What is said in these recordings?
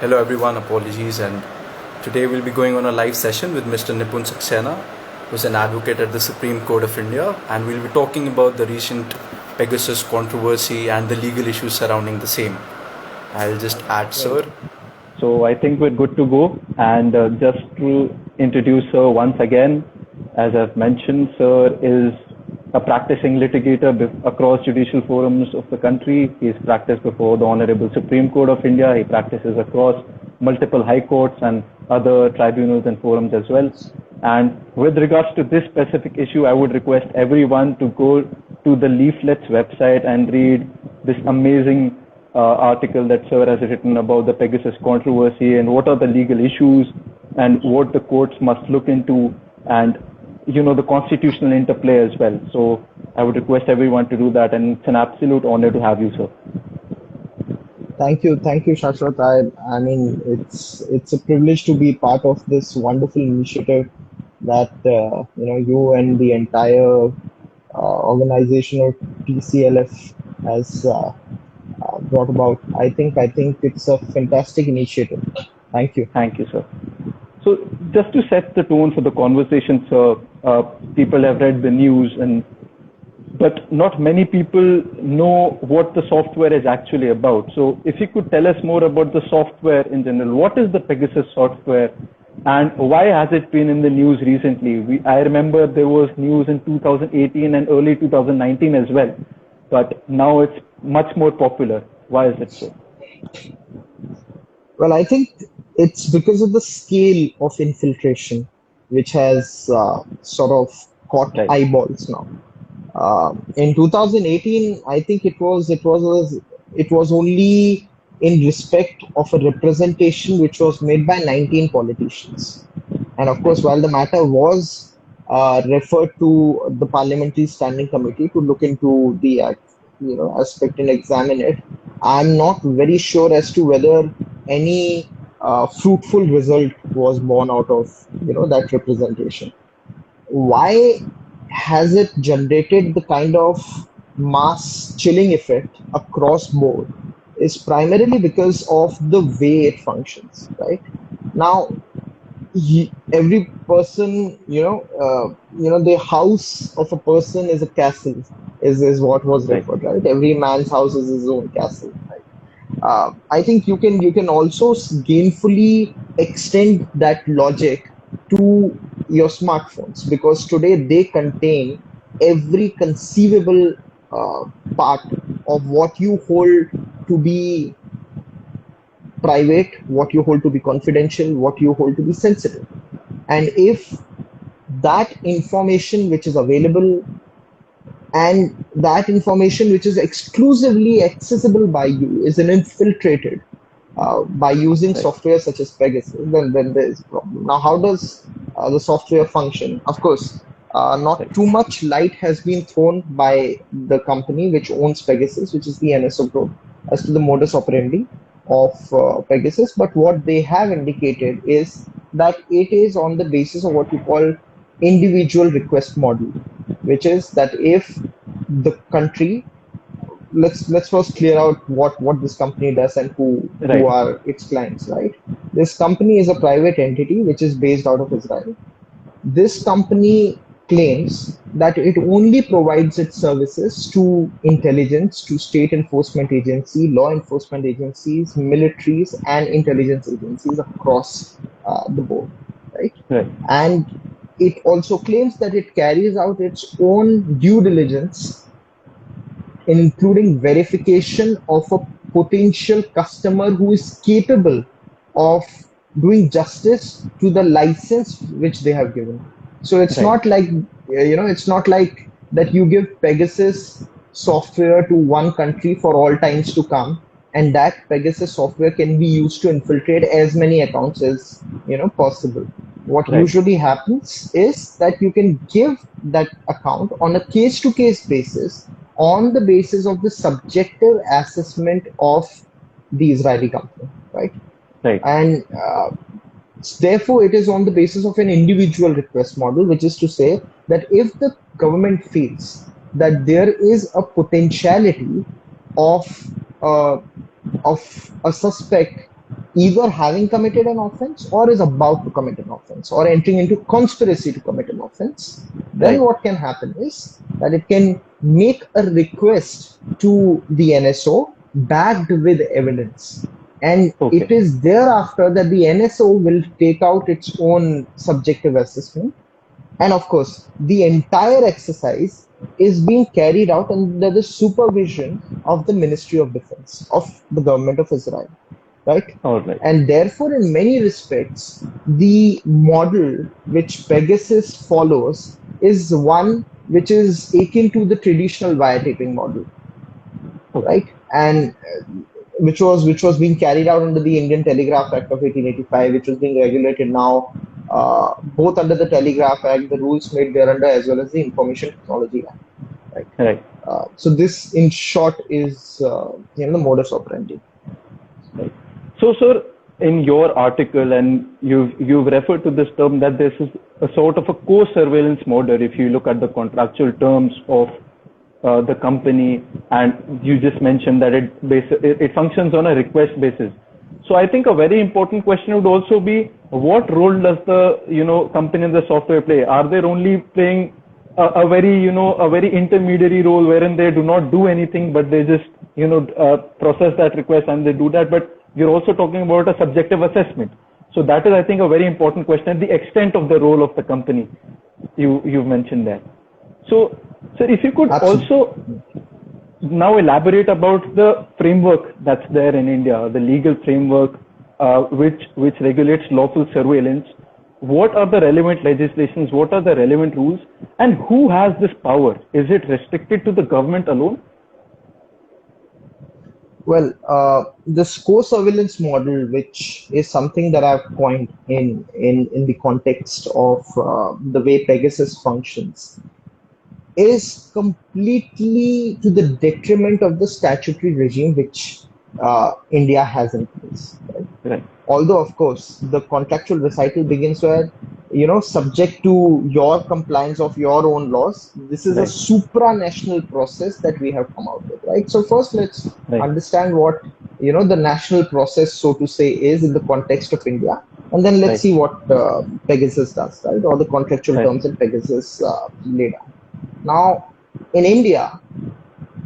Hello everyone, apologies. And today we'll be going on a live session with Mr. Nipun Saxena, who's an advocate at the Supreme Court of India, and we'll be talking about the recent Pegasus controversy and the legal issues surrounding the same. I'll just add, Right. sir. So I think we're good to go. And just to introduce Sir once again, as I've mentioned, Sir is a practicing litigator across judicial forums of the country. He's practiced before the Honorable Supreme Court of India. He practices across multiple high courts and other tribunals and forums as well. And with regards to this specific issue, I would request everyone to go to the Leaflet's website and read this amazing article that Sir has written about the Pegasus controversy and what are the legal issues and what the courts must look into, and the constitutional interplay as well. So I would request everyone to do that, and it's an absolute honor to have you, sir. Thank you, Shashwat. I mean, it's a privilege to be part of this wonderful initiative that you and the entire organization of TCLF has brought about. I think it's a fantastic initiative. Thank you. Thank you, sir. So just to set the tone for the conversation, sir, people have read the news, but not many people know what the software is actually about. So if you could tell us more about the software in general, what is the Pegasus software and why has it been in the news recently? I remember there was news in 2018 and early 2019 as well, but now it's much more popular. Why is it so? Well, I think it's because of the scale of infiltration, which has sort of caught Right. eyeballs now. In 2018, I think it was only in respect of a representation which was made by 19 politicians. And of course, while the matter was referred to the Parliamentary Standing Committee to look into the aspect and examine it, I'm not very sure as to whether any fruitful result was born out of that representation. Why has it generated the kind of mass chilling effect across board is primarily because of the way it functions, right? Now, every person, the house of a person is a castle, is what was Right. referred, right? Every man's house is his own castle, right? I think you can also gainfully extend that logic to your smartphones, because today they contain every conceivable part of what you hold to be private, what you hold to be confidential, what you hold to be sensitive. And if that information which is available and that information which is exclusively accessible by you is infiltrated by using Right. software such as Pegasus, then there is a problem. Now, how does the software function? Of course, not Right. too much light has been thrown by the company which owns Pegasus, which is the NSO Group, as to the modus operandi of Pegasus. But what they have indicated is that it is on the basis of what you call individual request model, which is that if the country, let's first clear out what this company does and who Right. are its clients, right? This company is a private entity which is based out of Israel. This company claims that it only provides its services to intelligence, to state enforcement agency, law enforcement agencies, militaries, and intelligence agencies across the board, right? Right. And it also claims that it carries out its own due diligence, including verification of a potential customer who is capable of doing justice to the license which they have given. So it's Right. not like, it's not like that you give Pegasus software to one country for all times to come, and that Pegasus software can be used to infiltrate as many accounts as possible. What Right. usually happens is that you can give that account on a case-to-case basis, on the basis of the subjective assessment of the Israeli company, right? Right. And therefore, it is on the basis of an individual request model, which is to say that if the government feels that there is a potentiality of uh, of a suspect either having committed an offense or is about to commit an offense or entering into conspiracy to commit an offense, then Right. what can happen is that it can make a request to the NSO backed with evidence. And it Okay. is thereafter that the NSO will take out its own subjective assessment. And of course, the entire exercise is being carried out under the supervision of the Ministry of Defense of the government of Israel, right? All right. And therefore, in many respects, the model which Pegasus follows is one which is akin to the traditional wiretapping model, Okay. right? And which was being carried out under the Indian Telegraph Act of 1885, which was being regulated now both under the Telegraph Act, the rules made thereunder, as well as the Information Technology Act, right? Right. So this, in short, is the modus operandi. Right. So, sir, in your article, and you've referred to this term that this is a sort of a co-surveillance model. If you look at the contractual terms of the company, and you just mentioned that it functions on a request basis. So I think a very important question would also be, what role does the company and the software play? Are they only playing a very intermediary role wherein they do not do anything, but they just process that request and they do that? But we're also talking about a subjective assessment. So that is, I think, a very important question, the extent of the role of the company you've mentioned there. So, sir, if you could Absolutely. also now elaborate about the framework that's there in India, the legal framework which regulates lawful surveillance. What are the relevant legislations? What are the relevant rules? And who has this power? Is it restricted to the government alone? Well, this co-surveillance model, which is something that I've coined in the context of the way Pegasus functions, is completely to the detriment of the statutory regime which India has in place. Right? Right. Although, of course, the contractual recital begins where, subject to your compliance of your own laws, this is a Right. supranational process that we have come out with, right? So first, let's Right. understand what, the national process, so to say, is in the context of India. And then let's Right. see what Pegasus does, right? Or the contractual Right. terms that Pegasus laid out. Now, in India,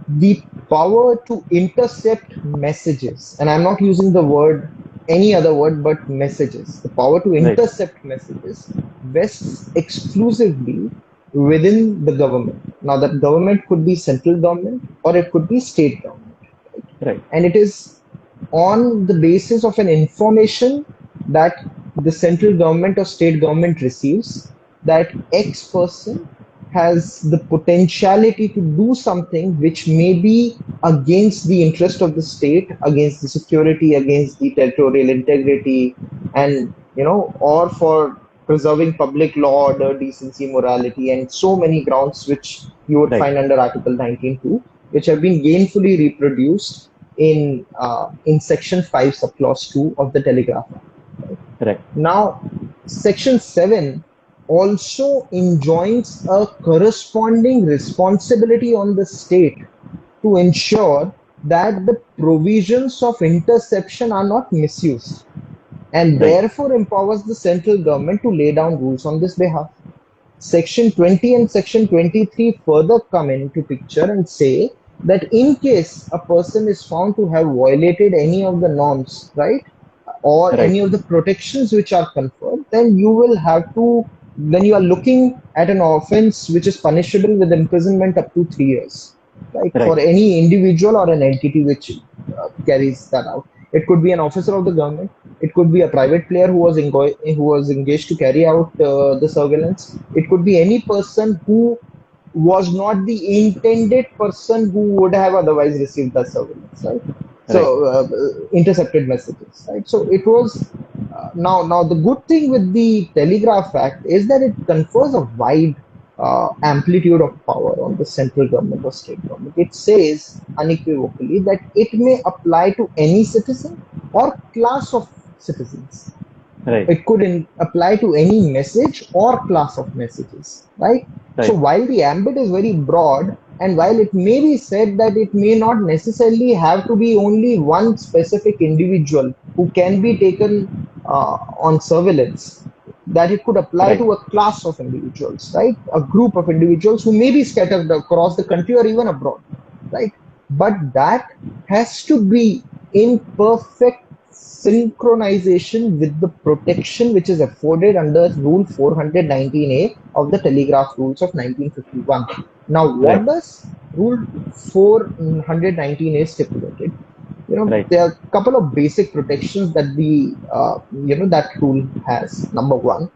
the power to intercept messages, and I'm not using the word, any other word but messages, the power to Right. intercept messages vests exclusively within the government. Now, that government could be central government or it could be state government. Right. And it is on the basis of an information that the central government or state government receives that X person has the potentiality to do something which may be against the interest of the state, against the security, against the territorial integrity, and or for preserving public law, order, decency, morality, and so many grounds which you would Right. find under Article 19.2, which have been gainfully reproduced in Section 5, Subclause 2 of the Telegraph Act. Right. Now, Section 7 also enjoins a corresponding responsibility on the state to ensure that the provisions of interception are not misused, and Right. therefore empowers the central government to lay down rules on this behalf. Section 20 and Section 23 further come into picture and say that in case a person is found to have violated any of the norms, right, or Right. any of the protections which are conferred, then you will have to, then you are looking at an offense which is punishable with imprisonment up to 3 years, right, Right. for any individual or an entity which carries that out. It could be an officer of the government. It could be a private player who was engaged to carry out the surveillance. It could be any person who was not the intended person who would have otherwise received the surveillance, right? So intercepted messages, right? So it was now the good thing with the Telegraph Act is that it confers a wide amplitude of power on the central government or state government. It says unequivocally that it may apply to any citizen or class of citizens. Right. It could apply to any message or class of messages, right? Right. So while the ambit is very broad, and while it may be said that it may not necessarily have to be only one specific individual who can be taken on surveillance, that it could apply Right. to a class of individuals, right? A group of individuals who may be scattered across the country or even abroad, right? But that has to be in perfect synchronization with the protection which is afforded under Rule 419A of the Telegraph Rules of 1951. Now, what Right. does Rule 419A stipulated? Right. There are a couple of basic protections that that rule has. Number one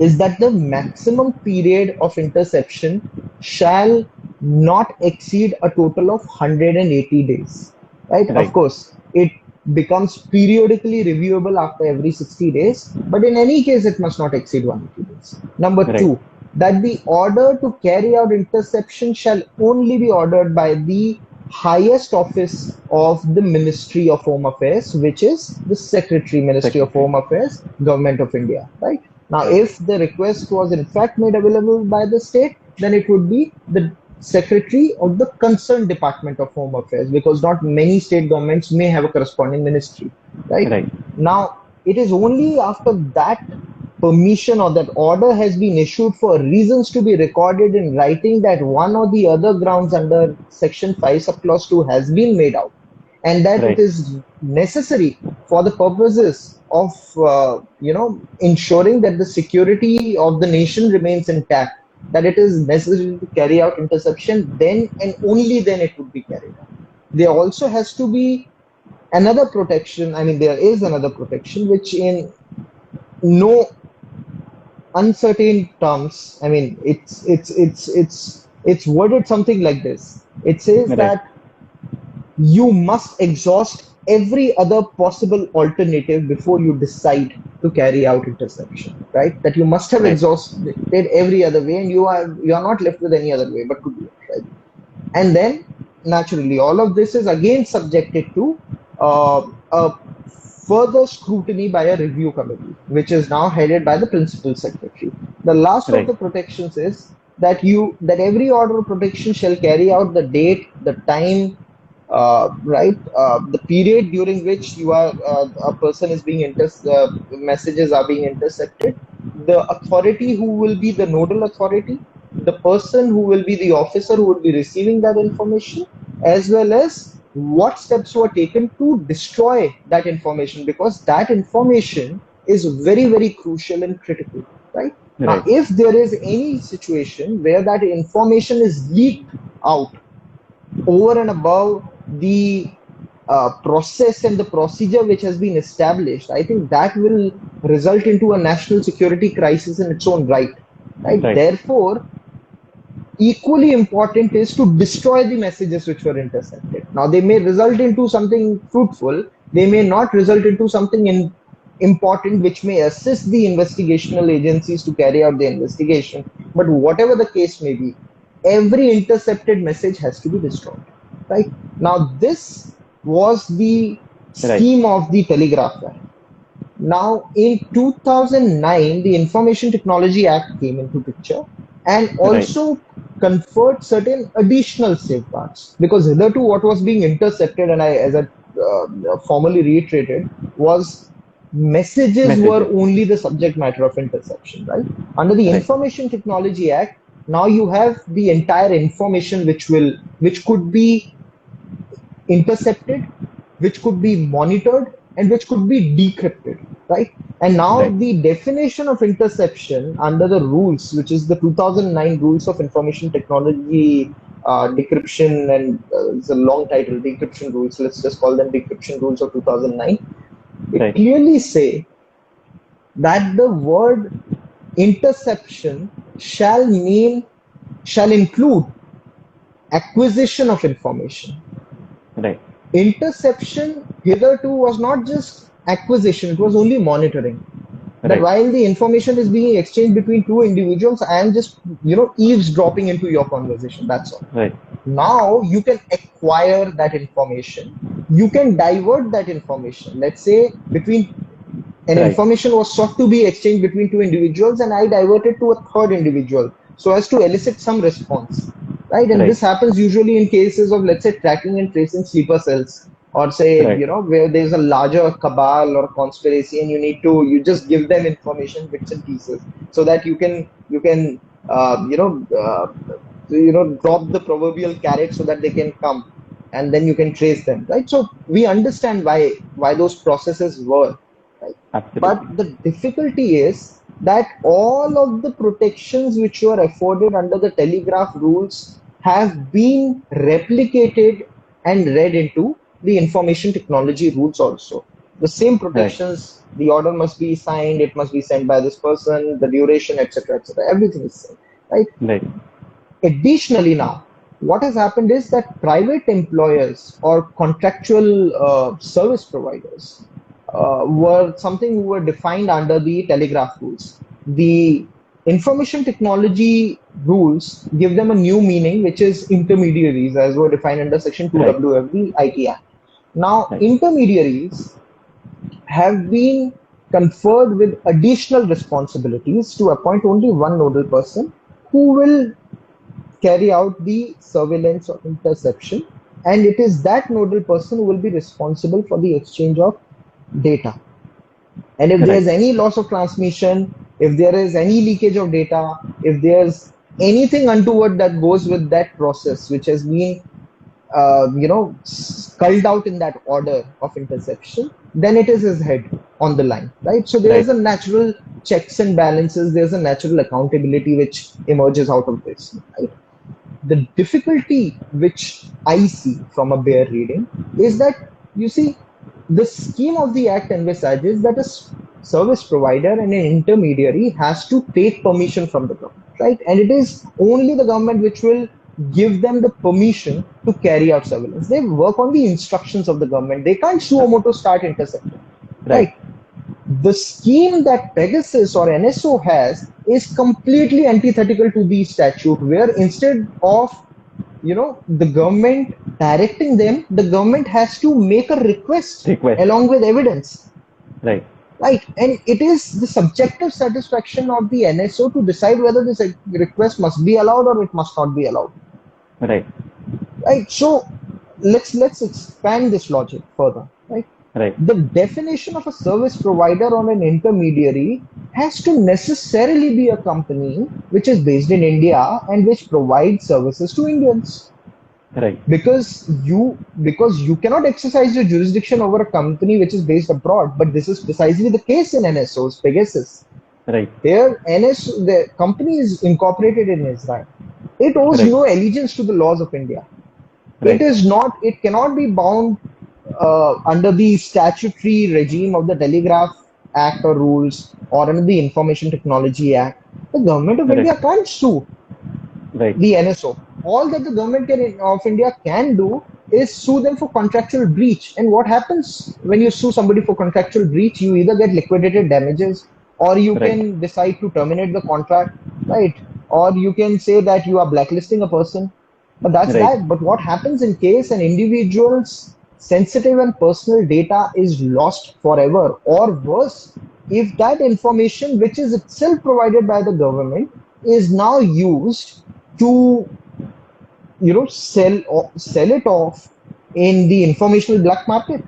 is that the maximum period of interception shall not exceed a total of 180 days, right? Right. Of course, it becomes periodically reviewable after every 60 days, but in any case, it must not exceed 180 days. Number Right. two, that the order to carry out interception shall only be ordered by the highest office of the Ministry of Home Affairs, which is the Secretary, Ministry of Home Affairs, Government of India, right? Now, if the request was in fact made available by the state, then it would be the Secretary of the concerned Department of Home Affairs, because not many state governments may have a corresponding ministry, right? Right. Now, it is only after that permission or that order has been issued for reasons to be recorded in writing that one or the other grounds under Section 5 subclause 2 has been made out, and that Right. it is necessary for the purposes of ensuring that the security of the nation remains intact, that it is necessary to carry out interception, then and only then it would be carried out. There also has to be another protection. I mean, there is another protection which, in no uncertain terms, I mean, it's worded something like this. It says Right. that you must exhaust every other possible alternative before you decide to carry out interception, right? That you must have Right. exhausted every other way, and you are not left with any other way but to do it, right? And then naturally, all of this is again subjected to a further scrutiny by a review committee, which is now headed by the principal secretary. The last Right. of the protections is that every order of protection shall carry out the date, the time, the period during which a person is being messages are being intercepted, the authority who will be the nodal authority, the person who will be the officer who will be receiving that information, as well as what steps were taken to destroy that information, because that information is very, very crucial and critical, right? Now, Right. if there is any situation where that information is leaked out over and above the process and the procedure which has been established, I think that will result into a national security crisis in its own right. Right? Right. Therefore, equally important is to destroy the messages which were intercepted. Now, they may result into something fruitful, they may not result into something important which may assist the investigational agencies to carry out the investigation. But whatever the case may be, every intercepted message has to be destroyed. Right? Now, this was the scheme of the Telegraph Act. Now, in 2009, the Information Technology Act came into picture and also conferred certain additional safeguards, because hitherto what was being intercepted, and as I formally reiterated, was messages were only the subject matter of interception, right? Under the Information Technology Act, now you have the entire information which could be intercepted, which could be monitored, and which could be decrypted, right? And now the definition of interception under the rules, which is the 2009 Rules of Information Technology Decryption, and it's a long title, Decryption Rules, let's just call them Decryption Rules of 2009. It clearly say that the word interception shall include acquisition of information. Right. Interception hitherto was not just acquisition, it was only monitoring. That while the information is being exchanged between two individuals, I am just eavesdropping into your conversation, that's all. Right. Now you can acquire that information, you can divert that information. Let's say information was sought to be exchanged between two individuals, and I diverted to a third individual so as to elicit some response, right? And this happens usually in cases of, let's say, tracking and tracing sleeper cells, or say, Right. where there's a larger cabal or conspiracy, and you just give them information, bits and pieces, so that you can uh, you know uh, drop the proverbial carrot so that they can come, and then you can trace them, right? So we understand why those processes were, right? But Absolutely. the difficulty is that all of the protections which were afforded under the telegraph rules have been replicated and read into the information technology rules also. The same Right. protections, the order must be signed, it must be sent by this person, the duration, etc., etc. Everything is same, right? Right. Additionally, now, what has happened is that private employers or contractual service providers were something who were defined under the telegraph rules. The information technology rules give them a new meaning, which is intermediaries, as were defined under Section Right. 2W of the IT Act. Now, Right. intermediaries have been conferred with additional responsibilities to appoint only one nodal person who will carry out the surveillance or interception, and it is that nodal person who will be responsible for the exchange of data. And if Right. there's any loss of transmission, if there is any leakage of data, if there's anything untoward that goes with that process which has been culled out in that order of interception, then it is his head on the line, right? So there is Right. a natural checks and balances, there's a natural accountability which emerges out of this, right? The difficulty which I see from a bare reading is that, you see, the scheme of the act envisages that a service provider and an intermediary has to take permission from the government, right? And it is only the government which will give them the permission to carry out surveillance. They work on the instructions of the government. They can't suo moto start intercepting, Right. right? The scheme that Pegasus or NSO has is completely antithetical to the statute, where instead of the government directing them, the government has to make a request Request. along with evidence, Right. right? And it is the subjective satisfaction of the NSO to decide whether this request must be allowed or it must not be allowed, Right. right? So let's expand this logic further, right? Right. The definition of a service provider or an intermediary has to necessarily be a company which is based in India and which provides services to Indians. Right. Because you cannot exercise your jurisdiction over a company which is based abroad, but this is precisely the case in NSO's Pegasus. Right. Here, the company is incorporated in Israel. It owes Right. no allegiance to the laws of India. Right. It cannot be bound under the statutory regime of the Telegraph Act or rules or under the Information Technology Act. The government of Right. India can't sue Right. the NSO. All that the government of India can do is sue them for contractual breach. And what happens when you sue somebody for contractual breach? You either get liquidated damages, or you Right. can decide to terminate the contract, right? Or you can say that you are blacklisting a person. But that's Right. that. But what happens in case an individual's sensitive and personal data is lost forever, or worse, if that information, which is itself provided by the government, is now used to sell it off in the informational black market,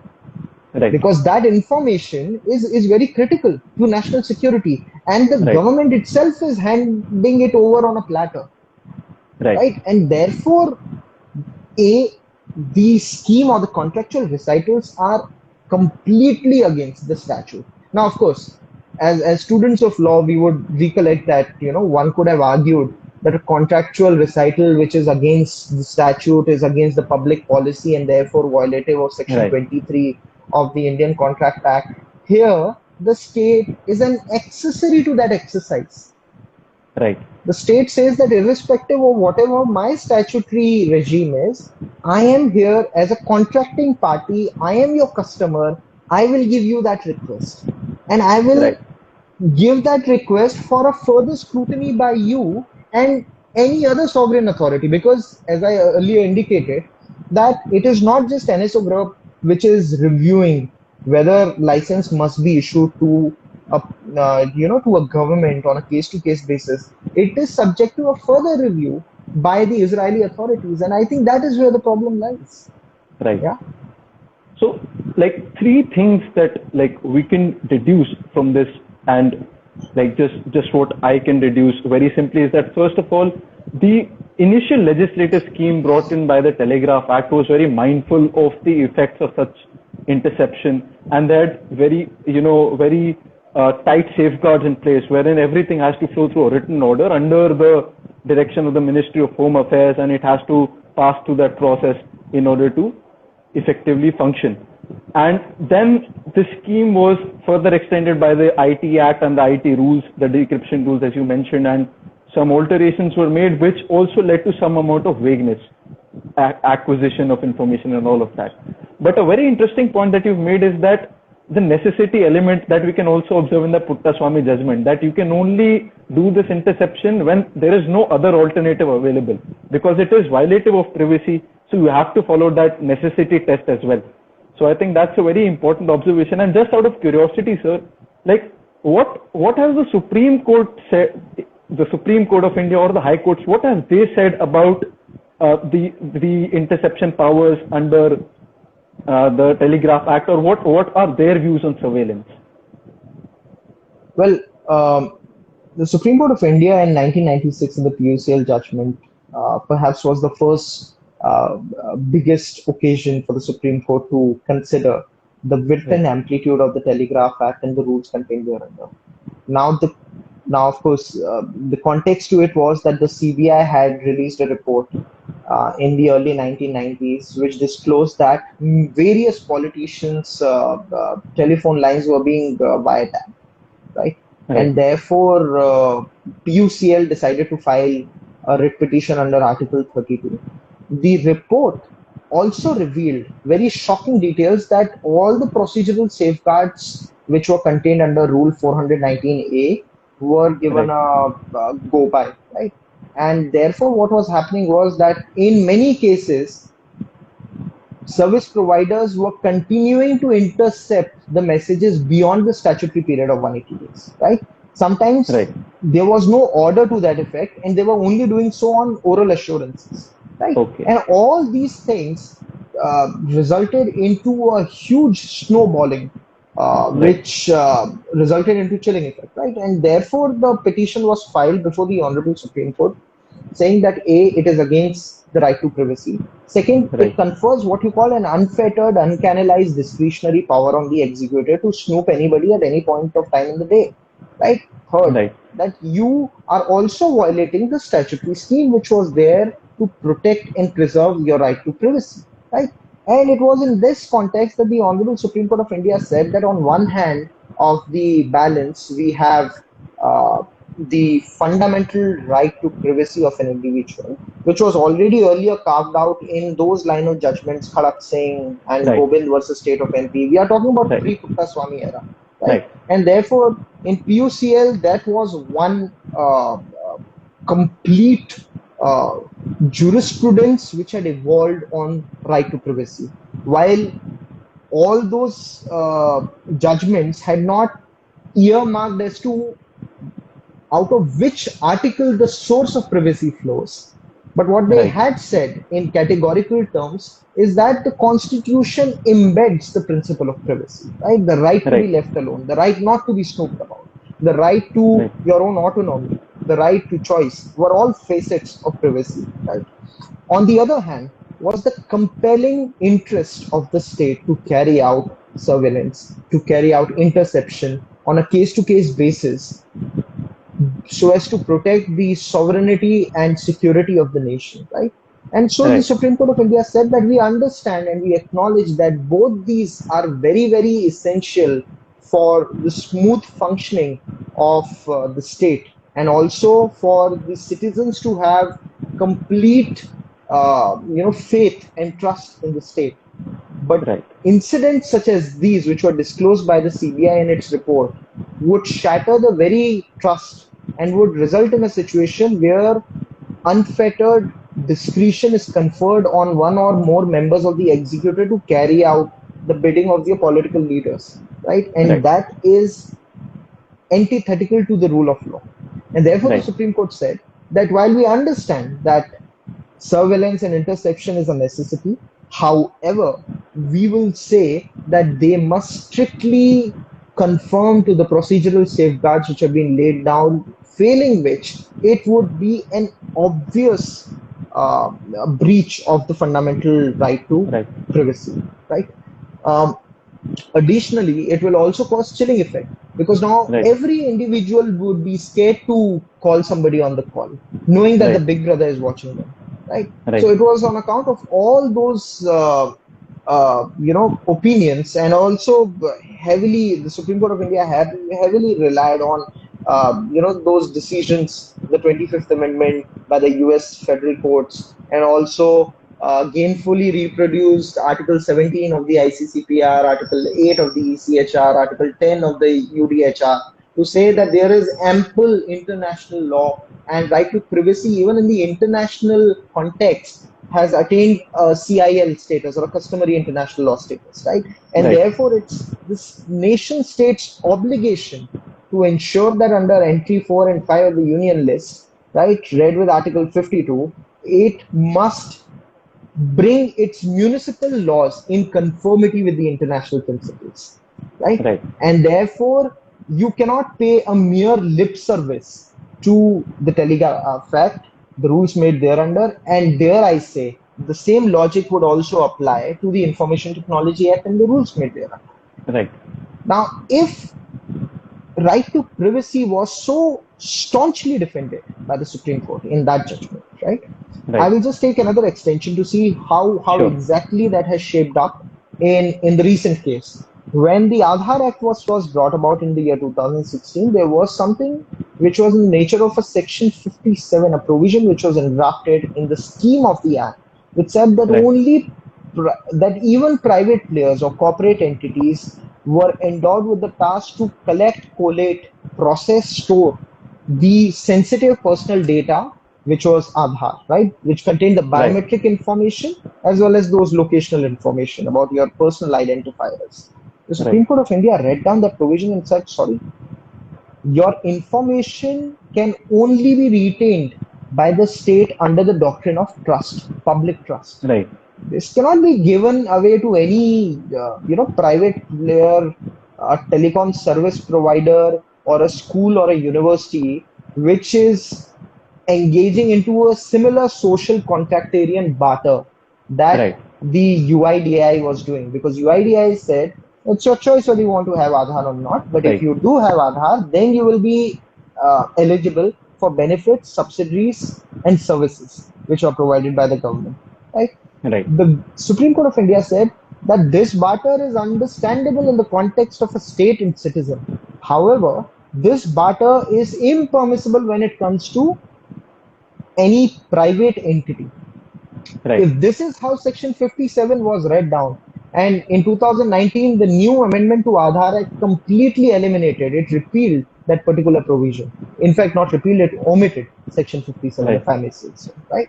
Right. because that information is very critical to national security, and the Right. government itself is handing it over on a platter, Right. right? And therefore, the scheme or the contractual recitals are completely against the statute. Now, of course, as students of law, we would recollect that one could have argued that a contractual recital which is against the statute is against the public policy and therefore violative of Section Right. 23 of the Indian Contract Act. Here, the state is an accessory to that exercise. Right. The state says that irrespective of whatever my statutory regime is, I am here as a contracting party, I am your customer, I will give you that request. And I will Right. give that request for a further scrutiny by you and any other sovereign authority. Because, as I earlier indicated, that it is not just NSO Group which is reviewing whether license must be issued to to a government on a case-to-case basis. It is subject to a further review by the Israeli authorities, and I think that is where the problem lies. Right. Yeah. So, like three things that like we can deduce from this, and like just what I can deduce very simply is that first of all, the initial legislative scheme brought in by the Telegraph Act was very mindful of the effects of such interception, and they had very tight safeguards in place, wherein everything has to flow through a written order under the direction of the Ministry of Home Affairs, and it has to pass through that process in order to effectively function. And then the scheme was further extended by the IT Act and the IT rules, the decryption rules, as you mentioned, and some alterations were made, which also led to some amount of vagueness, acquisition of information, and all of that. But a very interesting point that you've made is that the necessity element that we can also observe in the Puttaswamy judgment, that you can only do this interception when there is no other alternative available, because it is violative of privacy. So you have to follow that necessity test as well. So I think that's a very important observation. And just out of curiosity, sir, like what has the Supreme Court said, the Supreme Court of India or the High Courts, what have they said about the interception powers under the Telegraph Act, or what are their views on surveillance? Well, the Supreme Court of India in 1996 in the PUCL judgment perhaps was the first biggest occasion for the Supreme Court to consider the width and amplitude of the Telegraph Act and the rules contained thereunder. Now, of course, the context to it was that the CBI had released a report in the early 1990s, which disclosed that various politicians' telephone lines were being wiretapped, right? And therefore, PUCL decided to file a writ petition under Article 32. The report also revealed very shocking details that all the procedural safeguards which were contained under Rule 419A were given a go by, right? And therefore, what was happening was that in many cases, service providers were continuing to intercept the messages beyond the statutory period of 180 days, right? Sometimes there was no order to that effect, and they were only doing so on oral assurances. Right? And all these things resulted into a huge snowballing, which resulted into chilling effect, right? And therefore, the petition was filed before the Honorable Supreme Court, saying that A, it is against the right to privacy. Second, it confers what you call an unfettered, uncanalized discretionary power on the executor to snoop anybody at any point of time in the day, right? Third, that you are also violating the statutory scheme which was there to protect and preserve your right to privacy, right? And it was in this context that the Honorable Supreme Court of India said that on one hand of the balance, we have the fundamental right to privacy of an individual, which was already earlier carved out in those line of judgments, Khadak Singh and Gobind versus State of MP. We are talking about pre-Puttaswamy era, right? And therefore, in PUCL, that was one complete jurisprudence which had evolved on right to privacy, while all those judgments had not earmarked as to out of which article the source of privacy flows. But what they had said in categorical terms is that the Constitution embeds the principle of privacy, right? The right to be left alone, the right not to be snooped about, the right to your own autonomy, the right to choice were all facets of privacy, right? On the other hand, was the compelling interest of the state to carry out surveillance, to carry out interception on a case-to-case basis, so as to protect the sovereignty and security of the nation, right? And so the Supreme Court of India said that we understand and we acknowledge that both these are very, very essential for the smooth functioning of the state, and also for the citizens to have complete, faith and trust in the state. But incidents such as these, which were disclosed by the CBI in its report, would shatter the very trust and would result in a situation where unfettered discretion is conferred on one or more members of the executive to carry out the bidding of their political leaders, right? And that is antithetical to the rule of law. And therefore, the Supreme Court said that while we understand that surveillance and interception is a necessity, however, we will say that they must strictly conform to the procedural safeguards which have been laid down, failing which it would be an obvious breach of the fundamental right to Right. privacy, right? Um, Additionally, it will also cause chilling effect because now Right. every individual would be scared to call somebody on the call, knowing that the Right. big brother is watching them, right? Right. So it was on account of all those opinions, and also heavily the Supreme Court of India have heavily relied on those decisions, the 25th Amendment by the U.S. federal courts, and also gainfully reproduced Article 17 of the ICCPR, Article 8 of the ECHR, Article 10 of the UDHR, to say that there is ample international law and right to privacy, even in the international context, has attained a CIL status or a customary international law status, right? And Right. therefore, it's this nation state's obligation to ensure that under entry 4 and 5 of the union list, right, read with Article 52, it must bring its municipal laws in conformity with the international principles, right? Right. And therefore, you cannot pay a mere lip service to the Telegraph Act, the rules made thereunder, and dare I say, the same logic would also apply to the Information Technology Act and the rules made thereunder. Right. Now, if right to privacy was so staunchly defended by the Supreme Court in that judgment, right? Right. I will just take another extension to see how Sure. exactly that has shaped up in the recent case. When the Aadhaar Act was first brought about in the year 2016, there was something which was in the nature of a Section 57, a provision which was engrafted in the scheme of the Act, which said that Right. that even private players or corporate entities were endowed with the task to collect, collate, process, store the sensitive personal data, which was Aadhaar, right? Which contained the Right. biometric information as well as those locational information about your personal identifiers. The Supreme Right. Court of India read down that provision and said, sorry, your information can only be retained by the state under the doctrine of trust, public trust. Right. This cannot be given away to any private player, a telecom service provider, or a school or a university which is engaging into a similar social contractarian barter that Right. the UIDAI was doing, because UIDAI said it's your choice whether you want to have Aadhaar or not, but if Right. you do have Aadhaar, then you will be eligible for benefits, subsidies, and services which are provided by the government, right? Right. The Supreme Court of India said that this barter is understandable in the context of a state and citizen. However, this barter is impermissible when it comes to any private entity. Right. If this is how Section 57 was read down, and in 2019, the new amendment to Aadhaar Act completely eliminated, it repealed that particular provision. In fact, not repealed, it omitted Section 57, Right. if I may say so, right?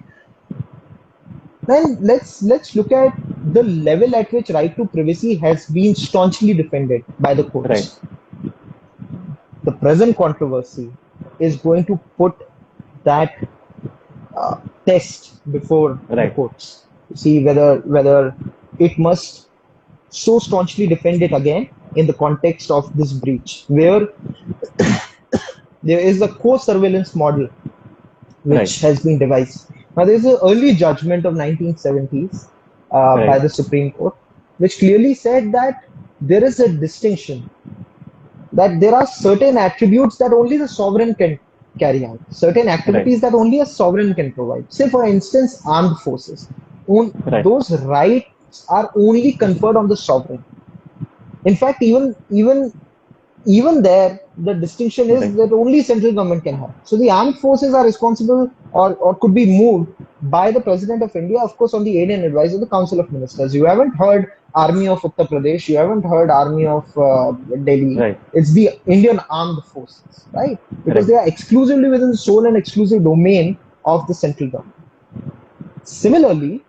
Then let's look at the level at which right to privacy has been staunchly defended by the courts. Right. The present controversy is going to put that test before the Right. courts to see whether it must so staunchly defend it again in the context of this breach, where there is a co-surveillance model which Right. has been devised. Now, there's an early judgment of 1970s Right. by the Supreme Court, which clearly said that there is a distinction, that there are certain attributes that only the sovereign can carry out, certain activities that only a sovereign can provide. Say, for instance, armed forces. Right. Those rights are only conferred on the sovereign. In fact, even there, the distinction is Right. that only central government can have. So the armed forces are responsible or could be moved by the President of India, of course, on the aid and advice of the Council of Ministers. You haven't heard Army of Uttar Pradesh, you haven't heard Army of Delhi. Right. It's the Indian Armed Forces, right? Because Right. they are exclusively within the sole and exclusive domain of the central government. Similarly,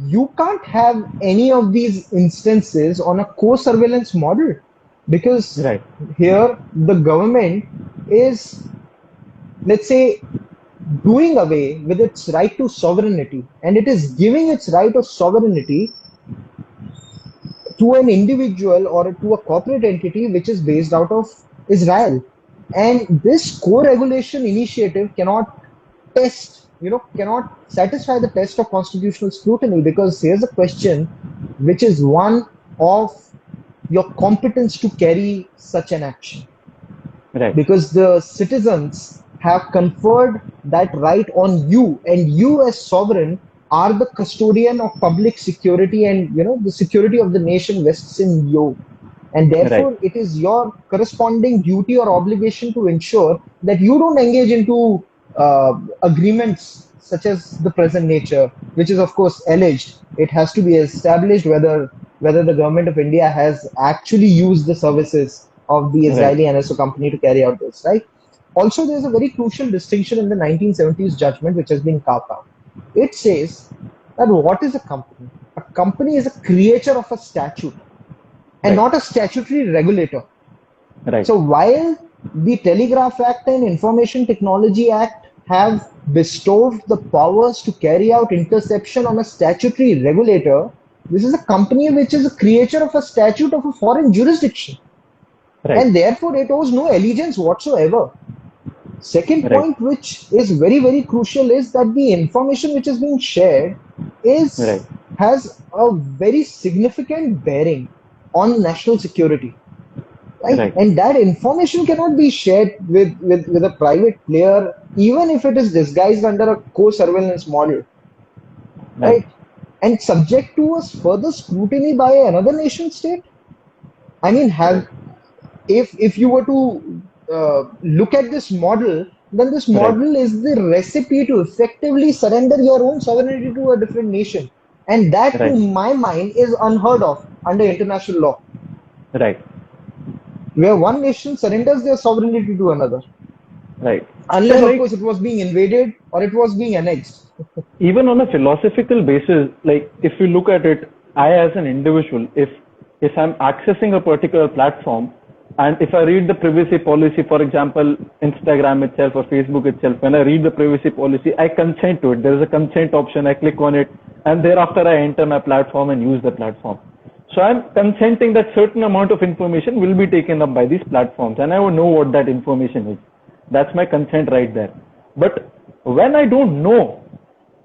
you can't have any of these instances on a co-surveillance model, because Right. here the government is, let's say, doing away with its right to sovereignty, and it is giving its right of sovereignty to an individual or to a corporate entity which is based out of Israel. And this co-regulation initiative cannot satisfy the test of constitutional scrutiny, because here's a question which is one of your competence to carry such an action. Right. Because the citizens have conferred that right on you, and you as sovereign are the custodian of public security, and the security of the nation rests in you. And therefore, Right. it is your corresponding duty or obligation to ensure that you don't engage into agreements such as the present nature, which is of course alleged. It has to be established whether the government of India has actually used the services of the Right. Israeli NSO company to carry out this, right? Also, there's a very crucial distinction in the 1970s judgment which has been carved out. It says that what is a company? A company is a creature of a statute and Right. not a statutory regulator. Right. So while the Telegraph Act and Information Technology Act have bestowed the powers to carry out interception on a statutory regulator, this is a company which is a creature of a statute of a foreign jurisdiction. Right. And therefore it owes no allegiance whatsoever. Second Right. point, which is very, very crucial, is that the information which is being shared Right. has a very significant bearing on national security. Right? And that information cannot be shared with a private player, even if it is disguised under a co-surveillance model. Right? And subject to a further scrutiny by another nation state. I mean, if you were to look at this model, then this model is the recipe to effectively surrender your own sovereignty to a different nation. And that, to my mind, is unheard of under international law. Right. Where one nation surrenders their sovereignty to another. Right. Unless, of course, it was being invaded or it was being annexed. Even on a philosophical basis, like if you look at it, I as an individual, if I'm accessing a particular platform, and if I read the privacy policy, for example, Instagram itself or Facebook itself, when I read the privacy policy, I consent to it. There is a consent option. I click on it, and thereafter I enter my platform and use the platform. So I'm consenting that certain amount of information will be taken up by these platforms, and I will know what that information is. That's my consent right there. But when I don't know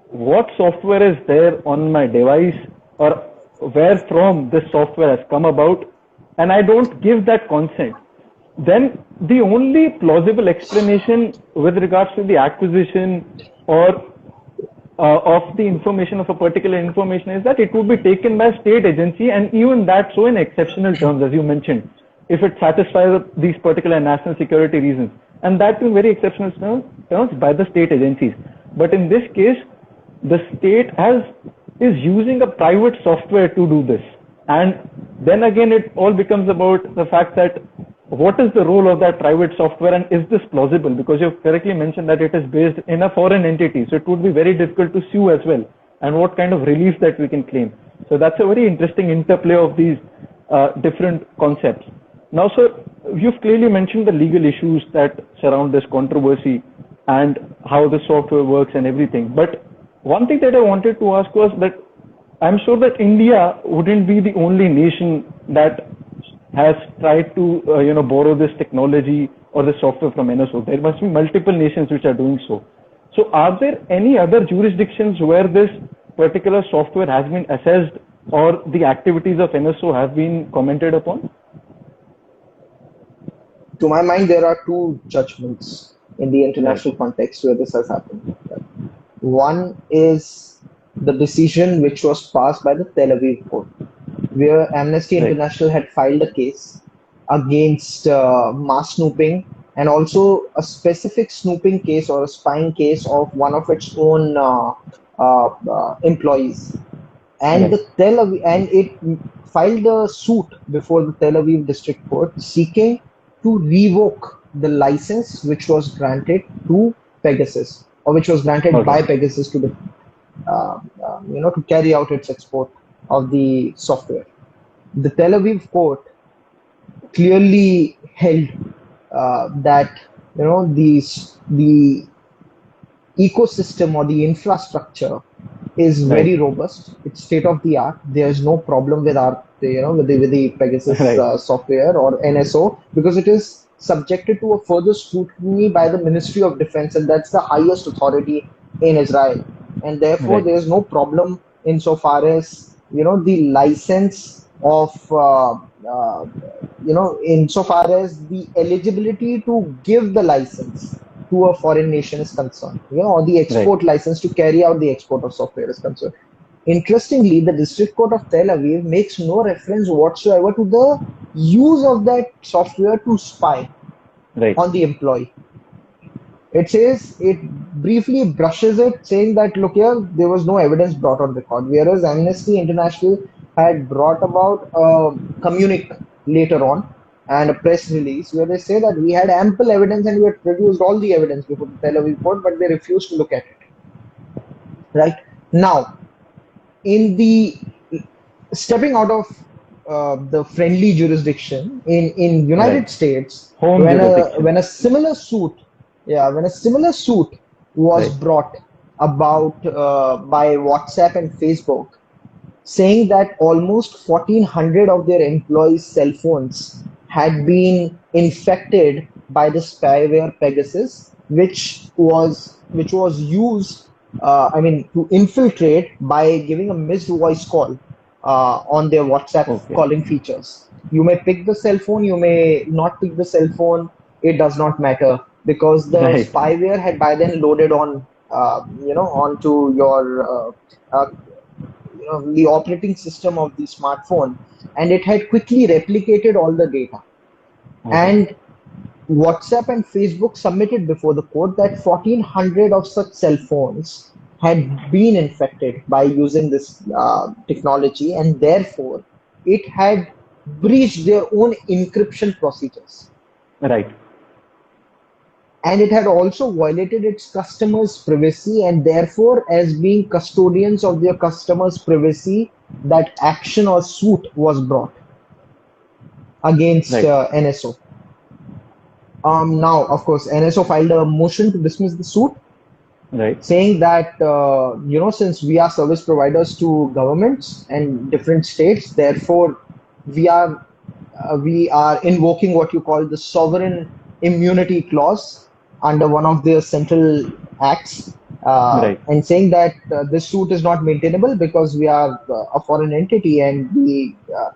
what software is there on my device or where from this software has come about, and I don't give that consent, then the only plausible explanation with regards to the acquisition or of the information of a particular information is that it would be taken by a state agency, and even that so in exceptional terms, as you mentioned, if it satisfies these particular national security reasons, and that in very exceptional terms by the state agencies. But in this case, the state is using a private software to do this. And then again, it all becomes about the fact that what is the role of that private software, and is this plausible? Because you've correctly mentioned that it is based in a foreign entity, so it would be very difficult to sue as well, and what kind of relief that we can claim. So that's a very interesting interplay of these different concepts. Now, sir, you've clearly mentioned the legal issues that surround this controversy and how the software works and everything. But one thing that I wanted to ask was that I'm sure that India wouldn't be the only nation that has tried to borrow this technology or the software from NSO. There must be multiple nations which are doing so. So are there any other jurisdictions where this particular software has been assessed or the activities of NSO have been commented upon? To my mind, there are two judgments in the international context where this has happened. One is the decision which was passed by the Tel Aviv court, where Amnesty International had filed a case against mass snooping and also a specific snooping case or a spying case of one of its own employees. And it filed a suit before the Tel Aviv District Court seeking to revoke the license which was granted to Pegasus, or which was granted by Pegasus to the to carry out its export of the software. The Tel Aviv court clearly held that the ecosystem or the infrastructure is Right. very robust. It's state of the art. There's no problem with our, with the Pegasus Right. software or NSO, because it is subjected to a further scrutiny by the Ministry of Defense, and that's the highest authority in Israel. And therefore, Right. there's no problem insofar as the license of insofar as the eligibility to give the license to a foreign nation is concerned, or the Right. export license to carry out the export of software is concerned. Interestingly, the District Court of Tel Aviv makes no reference whatsoever to the use of that software to spy Right. on the employee. It says, it briefly brushes it, saying that, look here, there was no evidence brought on record. Whereas Amnesty International had brought about a communique later on and a press release where they say that we had ample evidence and we had produced all the evidence before the Tel Aviv court, but they refused to look at it. Right now, in the stepping out of the friendly jurisdiction in United Right. States, Home jurisdiction. when a similar suit, when a similar suit was Right. brought about by WhatsApp and Facebook, saying that almost 1,400 of their employees' cell phones had been infected by the spyware Pegasus, which was used, to infiltrate by giving a missed voice call on their WhatsApp Okay. calling features. You may pick the cell phone, you may not pick the cell phone. It does not matter, because the Right. spyware had by then loaded on, onto your the operating system of the smartphone, and it had quickly replicated all the data. Okay. And WhatsApp and Facebook submitted before the court that 1,400 of such cell phones had been infected by using this technology, and therefore it had breached their own encryption procedures. Right. And it had also violated its customers' privacy, and therefore, as being custodians of their customers' privacy, that action or suit was brought against Right. NSO. Now, of course, NSO filed a motion to dismiss the suit, Right. saying that since we are service providers to governments and different states, therefore we are invoking what you call the sovereign immunity clause under one of their central acts, Right. and saying that this suit is not maintainable because we are a foreign entity and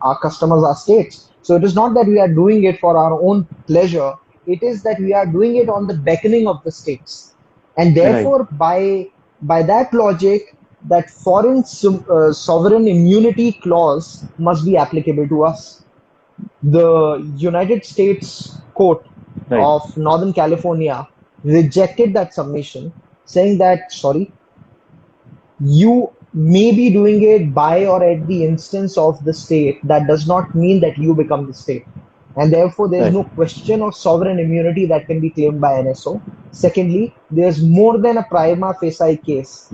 our customers are states. So it is not that we are doing it for our own pleasure, it is that we are doing it on the beckoning of the states. And Right. therefore, by that logic, that foreign sovereign immunity clause must be applicable to us. The United States Court Right. of Northern California rejected that submission, saying that, sorry, you may be doing it by or at the instance of the state. That does not mean that you become the state. And therefore, there is Right. no question of sovereign immunity that can be claimed by NSO. Secondly, there's more than a prima facie case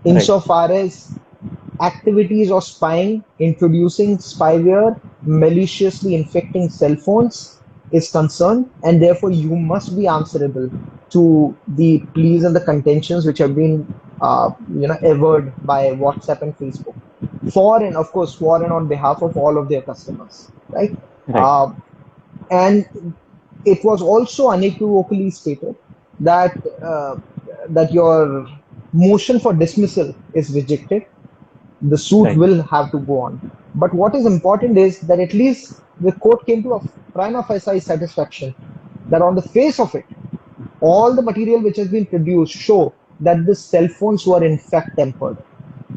insofar as activities of spying, introducing spyware, maliciously infecting cell phones is concerned, and therefore you must be answerable to the pleas and the contentions which have been, averred by WhatsApp and Facebook, for and of course for and on behalf of all of their customers, right? Right. And it was also unequivocally stated that that your motion for dismissal is rejected. The suit Right. will have to go on. But what is important is that at least the court came to a prima facie satisfaction that on the face of it, all the material which has been produced show that the cell phones were in fact tempered,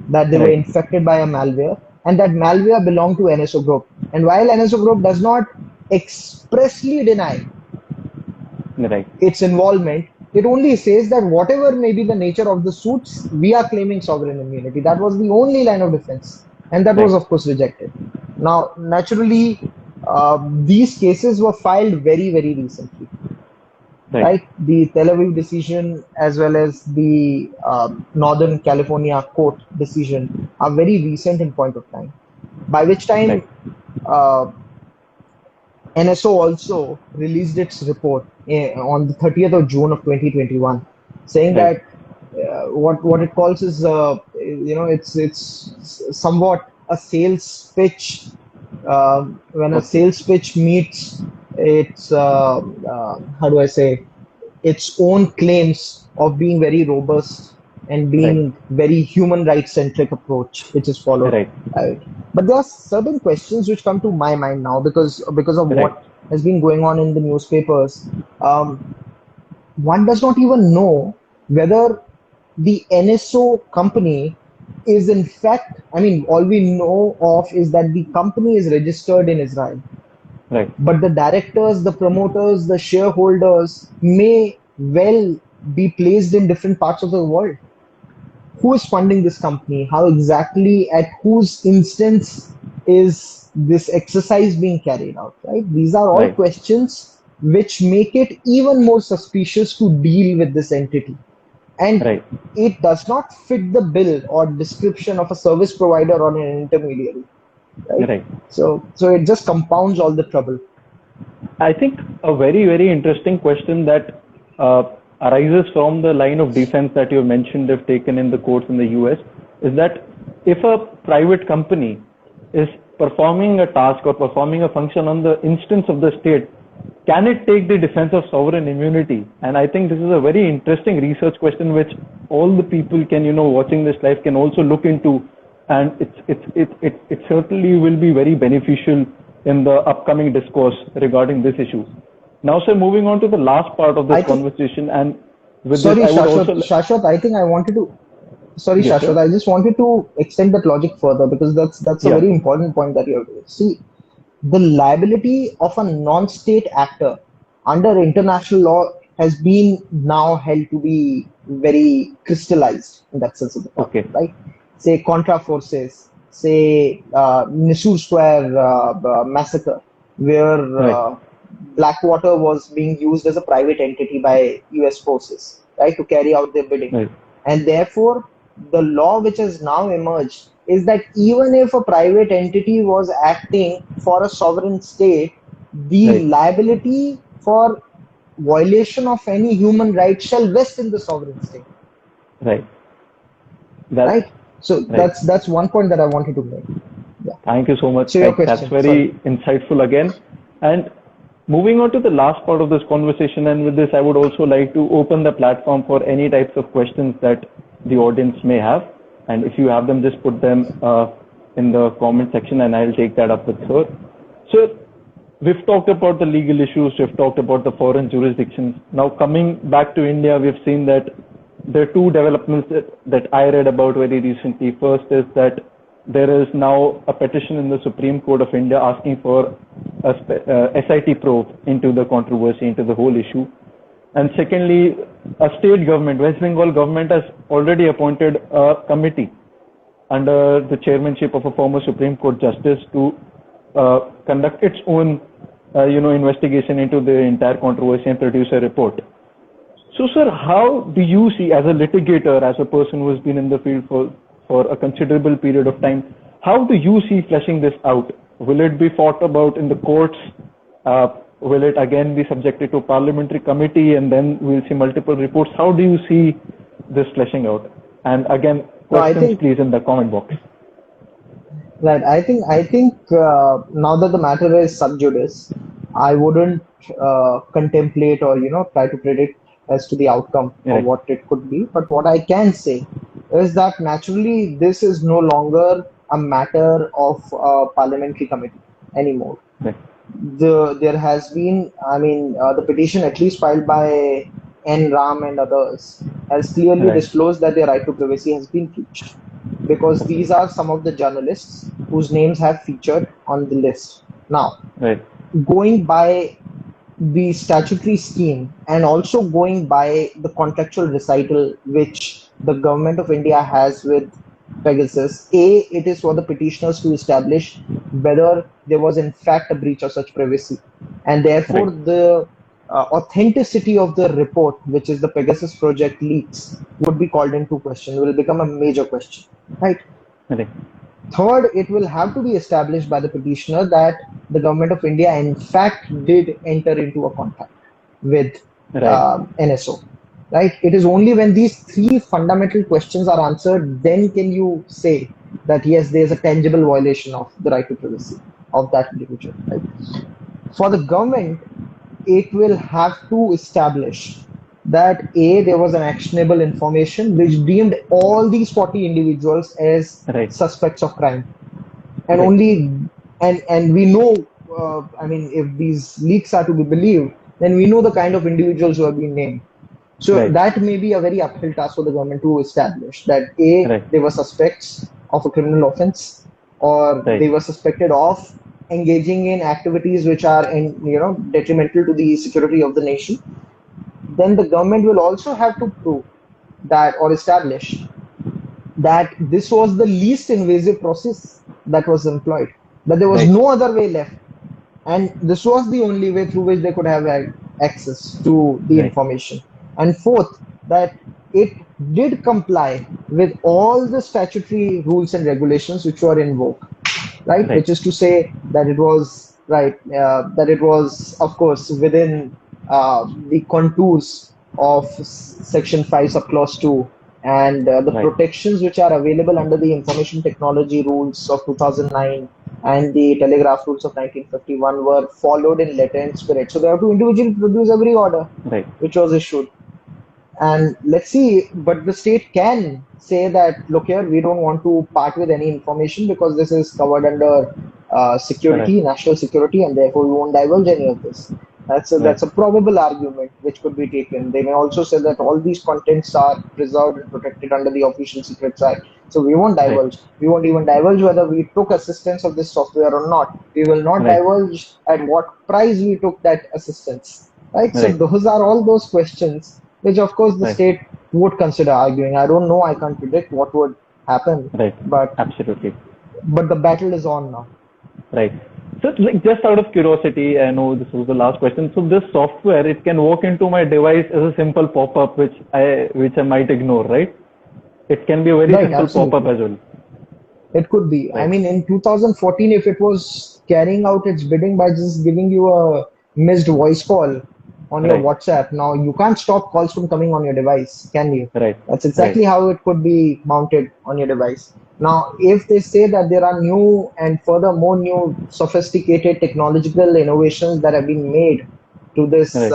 that they were Right. infected by a malware, and that malware belonged to NSO Group. And while NSO Group does not expressly deny Right. its involvement, it only says that whatever may be the nature of the suits, we are claiming sovereign immunity. That was the only line of defense, and that was, Right. of course, rejected. Now, naturally, these cases were filed very, very recently, Right. right? The Tel Aviv decision as well as the Northern California court decision are very recent in point of time. By which time, Right. uh, NSO also released its report on the 30th of June of 2021, saying Right. that what it calls is it's somewhat a sales pitch. When a Okay. sales pitch meets its how do I say, its own claims of being very robust and Right. being very human rights centric approach, which is followed. Right. Right. But there are certain questions which come to my mind now because of Right. what has been going on in the newspapers. One does not even know whether the NSO company is in fact, I mean, all we know of is that the company is registered in Israel, Right. but the directors, the promoters, the shareholders may well be placed in different parts of the world. Who is funding this company? How exactly, at whose instance is this exercise being carried out? Right? These are all Right. questions which make it even more suspicious to deal with this entity. And Right. it does not fit the bill or description of a service provider or an intermediary. Right? Right. So it just compounds all the trouble. I think a very, very interesting question that arises from the line of defense that you mentioned, if taken in the courts in the US, is that if a private company is performing a task or performing a function on the instance of the state, can it take the defense of sovereign immunity? And I think this is a very interesting research question which all the people can, watching this live can also look into, and it certainly will be very beneficial in the upcoming discourse regarding this issue. Now, sir, moving on to the last part of this I think, conversation, and with this, sorry, I would also. Shashwat, I think I wanted to, sorry, Yes, Shashwat, sir. I just wanted to extend that logic further because that's a Yeah. very important point that you have raised. See, the liability of a non-state actor under international law has been now held to be very crystallized in that sense of the term, Okay. right? Say Contra Forces, say Nisour Square massacre, where Right. Blackwater was being used as a private entity by US forces, right, to carry out their bidding. Right. And therefore, the law which has now emerged is that even if a private entity was acting for a sovereign state, the Right. liability for violation of any human right shall vest in the sovereign state. Right. That's Right? So right. that's one point that I wanted to make. Yeah. Thank you so much. So your That's question, sorry. very insightful again. And moving on to the last part of this conversation, and with this, I would also like to open the platform for any types of questions that the audience may have. And if you have them, just put them in the comment section, and I'll take that up with her. So, we've talked about the legal issues, we've talked about the foreign jurisdictions. Now, coming back to India, we've seen that there are two developments that I read about very recently. First is that there is now a petition in the Supreme Court of India asking for a SIT probe into the controversy, into the whole issue. And secondly, a state government, West Bengal government, has already appointed a committee under the chairmanship of a former Supreme Court justice to conduct its own, investigation into the entire controversy and produce a report. So, sir, how do you see, as a litigator, as a person who has been in the field for a considerable period of time, how do you see fleshing this out? Will it be fought about in the courts? Will it again be subjected to a parliamentary committee, and then we'll see multiple reports? How do you see this fleshing out? And again, questions please in the comment box. Right. I think now that the matter is sub judice, I wouldn't contemplate or try to predict as to the outcome of what it could be. But what I can say is that naturally this is no longer a matter of a parliamentary committee anymore. Right. There has been, the petition at least filed by N. Ram and others has clearly disclosed that their right to privacy has been breached, because these are some of the journalists whose names have featured on the list. Now, going by the statutory scheme and also going by the contractual recital which the government of India has with Pegasus, it is for the petitioners to establish whether there was in fact a breach of such privacy, and therefore the authenticity of the report, which is the Pegasus project leaks, would be called into question, will become a major question, right? Third, it will have to be established by the petitioner that the government of India in fact did enter into a contract with NSO. right? It is only when these three fundamental questions are answered, then can you say that yes, there is a tangible violation of the right to privacy of that individual, right? For the government, it will have to establish that A, there was an actionable information which deemed all these 40 individuals as Right. suspects of crime. And Right. only, and we know, I mean, if these leaks are to be believed, then we know the kind of individuals who have been named. So Right. that may be a very uphill task for the government to establish that A, Right. they were suspects of a criminal offense, or Right. they were suspected of engaging in activities which are detrimental to the security of the nation. Then the government will also have to prove that or establish that this was the least invasive process that was employed, that there was Right. no other way left, and this was the only way through which they could have had access to the Right. information. And fourth, that it did comply with all the statutory rules and regulations which were in vogue, right? Right. Which is to say that it was right, that it was, of course, within the contours of Section 5, subclause 2, and the Right. protections which are available under the information technology rules of 2009 and the telegraph rules of 1951 were followed in letter and spirit. So they have to individually produce every order Right. which was issued. And let's see, but the state can say that, look here, we don't want to part with any information because this is covered under Right. security, national security, and therefore we won't divulge any of this. Right. That's a probable argument which could be taken. They may also say that all these contents are preserved and protected under the Official Secrets Act, so we won't Right. divulge. We won't even divulge whether we took assistance of this software or not. We will not Right. divulge at what price we took that assistance. Right? So Right. those are all those questions which of course the Right. state would consider arguing. I don't know, I can't predict what would happen, Right. but Absolutely. the battle is on now. Right. So, like, just out of curiosity, I know this was the last question. So, this software, it can walk into my device as a simple pop-up, which I might ignore, right? It can be a very Right, simple pop-up absolutely. as well. It could be. I Right. mean, in 2014, if it was carrying out its bidding by just giving you a missed voice call on your Right. WhatsApp, now you can't stop calls from coming on your device, can you? Right. That's Right. exactly how it could be mounted on your device. Now, if they say that there are new and furthermore new sophisticated technological innovations that have been made to this, Right.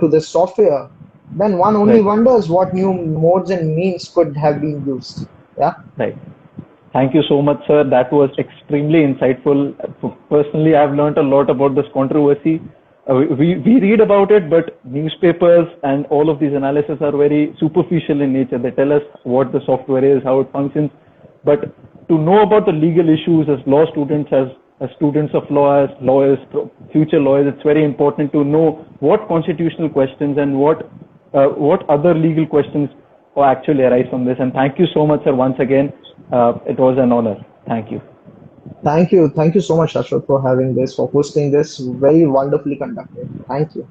to this software, then one only Right. wonders what new modes and means could have been used. Yeah. Right. Thank you so much, sir. That was extremely insightful. Personally, I've learned a lot about this controversy. We read about it, but newspapers and all of these analyses are very superficial in nature. They tell us what the software is, how it functions. But to know about the legal issues as law students, as students of law, as lawyers, future lawyers, it's very important to know what constitutional questions and what other legal questions actually arise from this. And thank you so much, sir, once again. It was an honor. Thank you. Thank you. Thank you so much, Ashok, for having this, for hosting this. Very wonderfully conducted. Thank you.